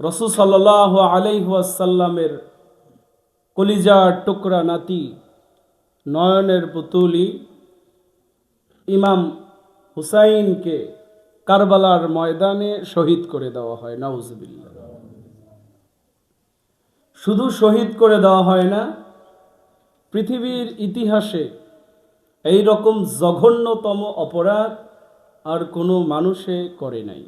রাসূল সাল্লাল্লাহু আলাইহি ওয়াসাল্লামের কলিজার টুকরা নাতি, নয়নের পুতুলি ইমাম হুসাইনকে কারবালার ময়দানে শহীদ করে দেওয়া হয়। নাউজুবিল্লাহ। শুধু শহীদ করে দেওয়া হয় না, পৃথিবীর ইতিহাসে এই রকম জঘন্যতম অপরাধ আর কোনো মানুষে করে নাই।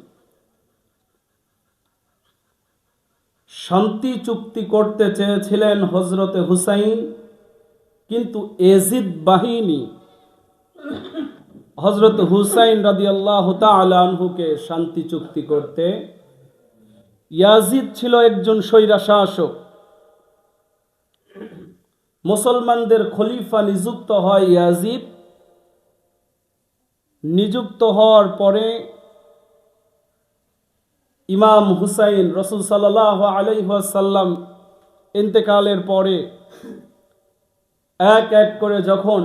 শান্তি চুক্তি করতে চেয়েছিলেন হযরতে হুসাইন, কিন্তু এজিদ বাহিনী হযরত হুসাইন রাদিয়াল্লাহু তাআলা আনহুকে শান্তি চুক্তি করতে, ইয়াজিদ ছিল একজন স্বৈরশাসক, মুসলমানদের খলিফা নিযুক্ত হয় ইয়াজিদ। নিযুক্ত হওয়ার পরে ইমাম হুসাইন রাসূল সাল্লাল্লাহু আলাইহি ওয়াসাল্লাম ইন্তেকালের পরে এক এক করে যখন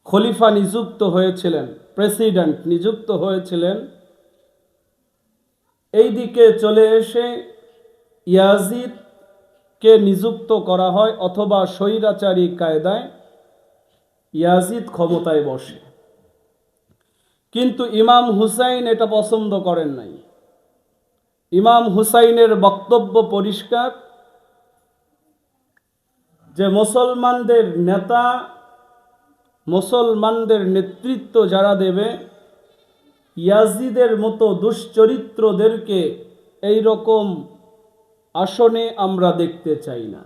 খলিফা নিযুক্ত হয়েছিলেন, প্রেসিডেন্ট নিযুক্ত হয়েছিলেন, এই দিকে চলে এসে ইয়াজিদকে নিযুক্ত করা হয়, অথবা স্বৈরাচারী কায়দায় ইয়াজিদ ক্ষমতায় বসে। কিন্তু ইমাম হুসাইন এটা পছন্দ করেন নাই। ইমাম হুসাইনের বক্তব্য পরিষ্কার যে মুসলমানদের নেতা, মুসলমানদের নেতৃত্ব যারা দেবে, ইয়াজিদের মতো দুশ্চরিত্রদেরকে এই রকম আসনে আমরা দেখতে চাই না।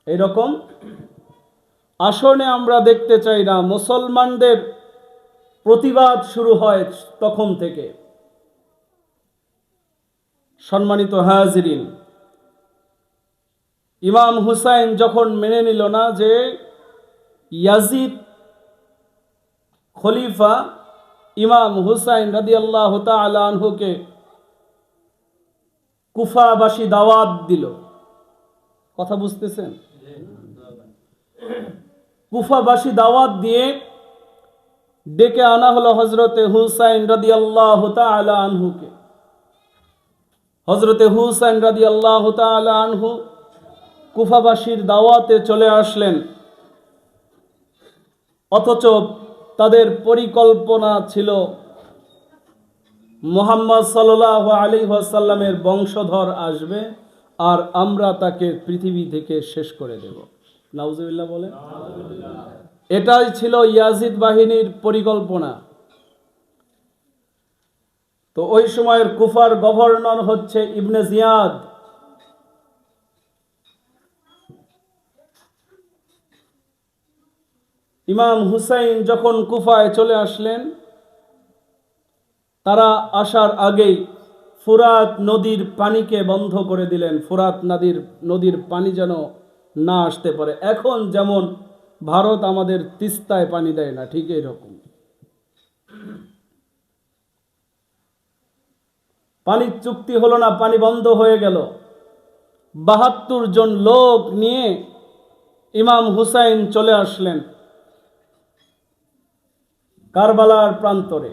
এরকম আসনে আমরা দেখতে চাই না। মুসলমানদের প্রতিবাদ শুরু হয় তখন থেকে। সম্মানিত হাজিরিন, ইমাম হুসাইন যখন মেনে নিল না যে ইয়াজিদ খলিফা, ইমাম হুসাইন রাদিয়াল্লাহু তাআলা আনহুকে কুফাবাসী দাওয়াত দিল। কথা বুঝতেছেন? কুফাবাসী দাওয়াত দিয়ে ডেকে আনা হলো হযরতে হুসাইন রাদিয়াল্লাহু তাআলা আনহুকে। হযরতে হুসাইন রাদিয়াল্লাহু তাআলা আনহু কুফাবাসীর দাওয়াতে চলে আসলেন, অথচ তাদের পরিকল্পনা ছিল মুহাম্মদ সাল্লাল্লাহু আলাইহি ওয়াসাল্লামের বংশধর আসবে আর আমরা তাকে পৃথিবী থেকে শেষ করে দেব। নাউজুবিল্লাহ বলে। এটাই ছিল ইয়াজিদ বাহিনীর পরিকল্পনা। তো ওই সময়ের কুফার গভর্নর হচ্ছে ইবনে জিয়াদ। ইমাম হুসাইন যখন কুফায় চলে আসলেন, তারা আসার আগেই ফুরাত নদীর পানিকে বন্ধ করে দিলেন। ফুরাত নদীর পানি যেন না আসতে পারে। এখন যেমন ভারত আমাদের তিস্তায় পানি দেয় না, ঠিক এইরকম পানির চুক্তি হলো না, পানি বন্ধ হয়ে গেল। ৭২ জন লোক নিয়ে ইমাম হুসাইন চলে আসলেন কারবালার প্রান্তরে।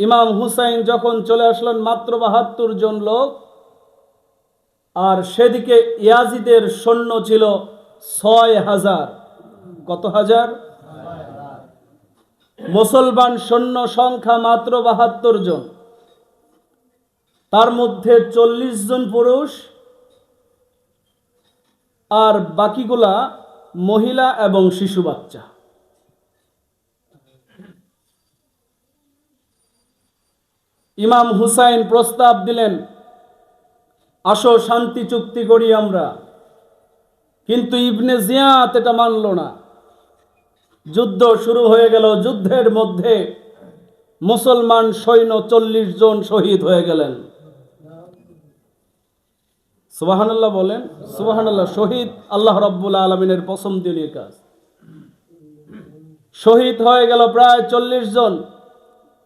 ইমাম হুসাইন যখন চলে আসলেন, মাত্র ৭২ জন লোক, আর সেদিকে ইয়াজিদের সৈন্য ছিল ৬,০০০। কত হাজার? মুসলমান সৈন্য সংখ্যা মাত্র ৭২ জন, তার মধ্যে ৪০ জন পুরুষ আর বাকিগুলা মহিলা এবং শিশু বাচ্চা। ইমাম হুসাইন প্রস্তাব দিলেন, আসো শান্তি চুক্তি করি আমরা। কিন্তু ইবনে জিয়াদ এটা মানল না। যুদ্ধ শুরু হয়ে গেল। যুদ্ধের মধ্যে মুসলমান সৈন্য ৪০ জন শহীদ হয়ে গেলেন। সুবহানাল্লাহ বলেন। সুবহানাল্লাহ। শহীদ আল্লাহ রাব্বুল আলামিনের পছন্দনীয় কাজ। শহীদ হয়ে গেল প্রায় ৪০ জন।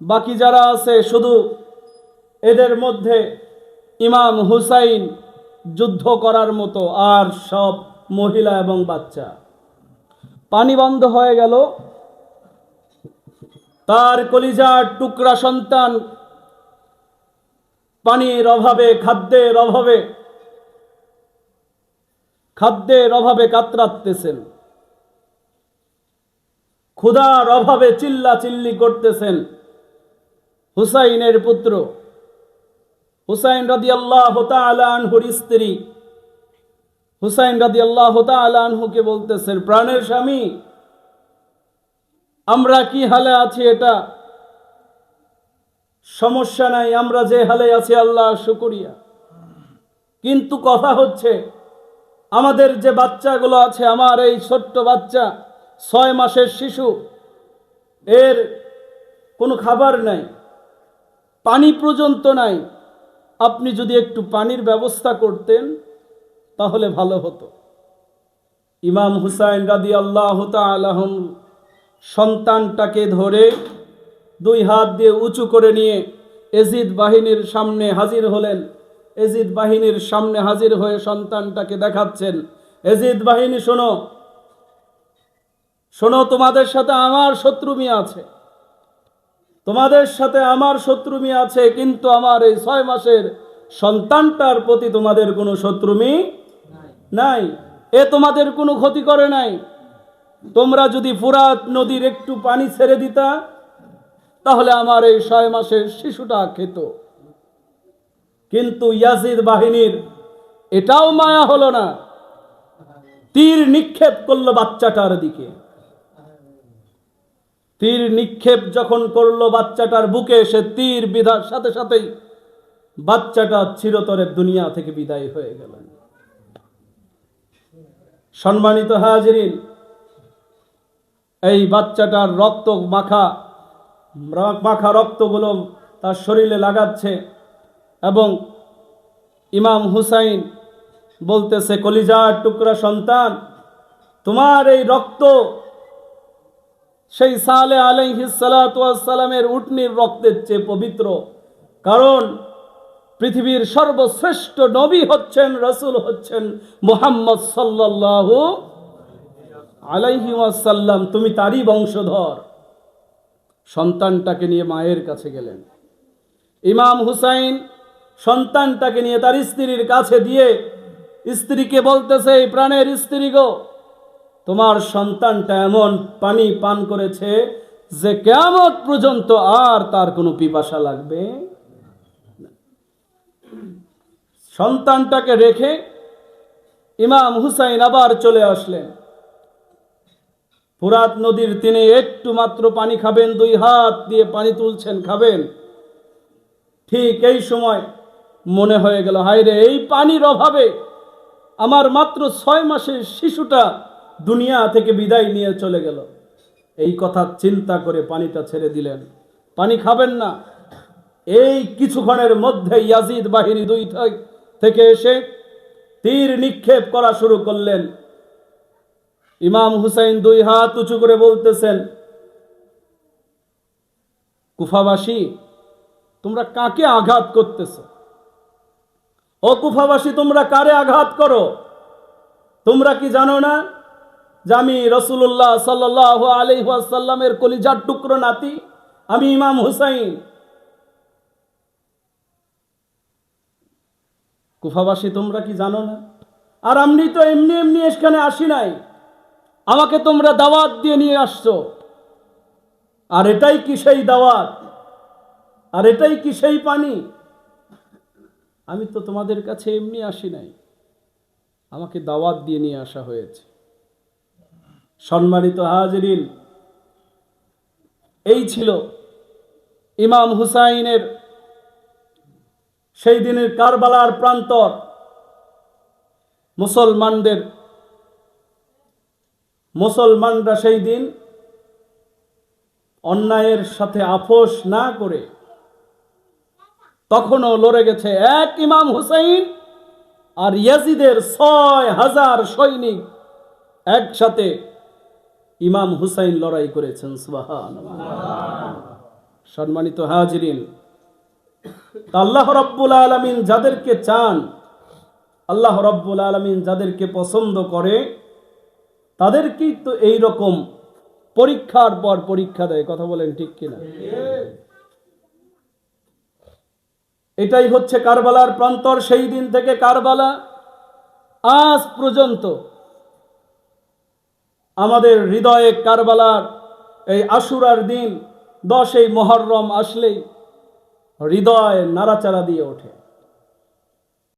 বাকি যারা আছে, শুধু এদের মধ্যে ইমাম হুসাইন যুদ্ধ করার মতো, আর সব মহিলা এবং বাচ্চা। পানি বন্ধ হয়ে গেল। তার কলিজার টুকরা সন্তান পানির অভাবে, খাদ্যের অভাবে কাতরাতেছেন, ক্ষুধার অভাবে চিল্লাচিল্লি করতেছেন। হুসাইনের পুত্র হুসাইন রাদিয়াল্লাহু তাআলা আনহুর স্ত্রী হুসাইন রাদিয়াল্লাহু তাআলা আনহুকে বলতেছেন, প্রাণের স্বামী, আমরা কি হালে আছি এটা সমস্যা নাই, আমরা যে হালে আছি আল্লাহ শুকরিয়া, কিন্তু কথা হচ্ছে আমাদের যে বাচ্চাগুলো আছে, আমার এই ছোট্ট বাচ্চা 6 মাসের শিশু, এর কোনো খাবার নাই, পানি পর্যন্ত নাই। আপনি যদি একটু পানির ব্যবস্থা করতেন তাহলে ভালো হতো। ইমাম হুসাইন রাদিয়াল্লাহু তাআলা সন্তানটাকে ধরে 2 হাত দিয়ে উঁচু করে নিয়ে এজিদ বাহিনীর সামনে হাজির হলেন। এজিদ বাহিনীর সামনে হাজির হয়ে সন্তানটাকে দেখাচ্ছেন, এজিদ বাহিনী শোনো, শোনো, তোমাদের সাথে আমার শত্রুমি আছে, তোমাদের সাথে আমার শত্রুমি আছে, কিন্তু আমার এই 6 মাসের সন্তানটার প্রতি তোমাদের কোনো শত্রুমি নাই। এ তোমাদের কোনো ক্ষতি করে নাই। তোমরা যদি ফুরাত নদীর একটু পানি ছেড়ে দিতা তাহলে আমার এই 6 মাসের শিশুটা খেত। কিন্তু ইয়াজিদ বাহিনীর এটাও মায়া হলো না, তীর নিক্ষেপ করলো বাচ্চাটার দিকে। তীর নিক্ষেপ যখন করলো বাচ্চাটার বুকে, সে তীর বিধার সাথে সাথেই বাচ্চাটা চিরতরে দুনিয়া থেকে বিদায় হয়ে গেলেন। সম্মানিত হাজিরিন, এই বাচ্চাটার রক্ত মাখা রক্তগুলো তার শরীরে লাগাচ্ছে এবং ইমাম হুসাইন বলতেছে, কলিজার টুকরা সন্তান, তোমার এই রক্ত সেই সালেহ আলাইহিস সালাতু ওয়াস সালামের উটনির রক্তের চেয়ে পবিত্র, কারণ পৃথিবীর সর্বশ্রেষ্ঠ নবী হচ্ছেন, রাসূল হচ্ছেন মুহাম্মদ সাল্লাল্লাহু আলাইহি ওয়াসাল্লাম, তুমি তারই বংশধর। সন্তানটাকে নিয়ে মায়ের কাছে গেলেন। ইমাম হুসাইন সন্তানটাকে নিয়ে তার স্ত্রীর কাছে দিয়ে স্ত্রীকে বলতেছে, প্রাণের স্ত্রী গো, তোমার সন্তানটা এমন পানি পান করেছে যে কিয়ামত পর্যন্ত আর তার কোনো পিপাসা লাগবে না। সন্তানটাকে রেখে ইমাম হুসাইন আবার চলে আসলেন। ফুরাত নদীর তীরে একটু মাত্র পানি খাবেন, 2 হাত দিয়ে পানি তুলছেন, খাবেন। ঠিক এই সময় মনে হয়ে গেল, হায় রে, এই পানির অভাবে আমার মাত্র 6 মাসের শিশুটা দুনিয়া থেকে বিদায় নিয়ে চলে গেল। এই কথা চিন্তা করে পানিটা ছেড়ে দিলেন। পানি খাবেন না। এই কিছুক্ষণের মধ্যে ইয়াজিদ বাহিনী 2 থেকে এসে তীর নিক্ষেপ করা শুরু করলেন। ইমাম হুসাইন 2 হাত উঁচু করে বলতেছেন, কুফাবাসী, তোমরা কাকে আঘাত করতেছো? ও কুফাবাসী, তোমরা কারে আঘাত করো? তোমরা কি জানো না যে আমি রাসূলুল্লাহ সাল্লাল্লাহু আলাইহি ওয়াসাল্লামের কলিজার টুকরো নাতি, আমি ইমাম হুসাইন। কুফাবাসী, তোমরা কি জানো না? আর আমি তো এমনি এমনি এখানে আসি নাই, আমাকে তোমরা দাওয়াত দিয়ে নিয়ে আসছো। আর এটাই কি সেই দাওয়াত? আর এটাই কি সেই পানি? আমি তো তোমাদের কাছে এমনি আসি নাই, আমাকে দাওয়াত দিয়ে নিয়ে আসা হয়েছে। সম্মানিত হাজিরিন, এই ছিল ইমাম হুসাইনের সেই দিনের কারবালার প্রান্তর। মুসলমানরা সেই দিন অন্যায়ের সাথে আপোষ না করে তখনও লড়ে গেছে। এক ইমাম হুসাইন আর ইয়াজিদের 6000 সৈনিক একসাথে ইমাম হুসাইন লড়াই করেছেন। সুবহানাল্লাহ। সম্মানিত হাজিরিন, আল্লাহ রাব্বুল আলামিন যাদেরকে চান, আল্লাহ রাব্বুল আলামিন যাদেরকে পছন্দ করে, তাদেরকেই তো এই রকম পরীক্ষার পর পরীক্ষা দেয়। কথা বলেন ঠিক কিনা? এটাই হচ্ছে কারবালার প্রান্তর। সেই দিন থেকে কারবালা আজ পর্যন্ত আমাদের হৃদয়ে কারবালার এই আশুরার দিন 10ই মুহররম আসলেই হৃদয় নাড়াচাড়া দিয়ে ওঠে।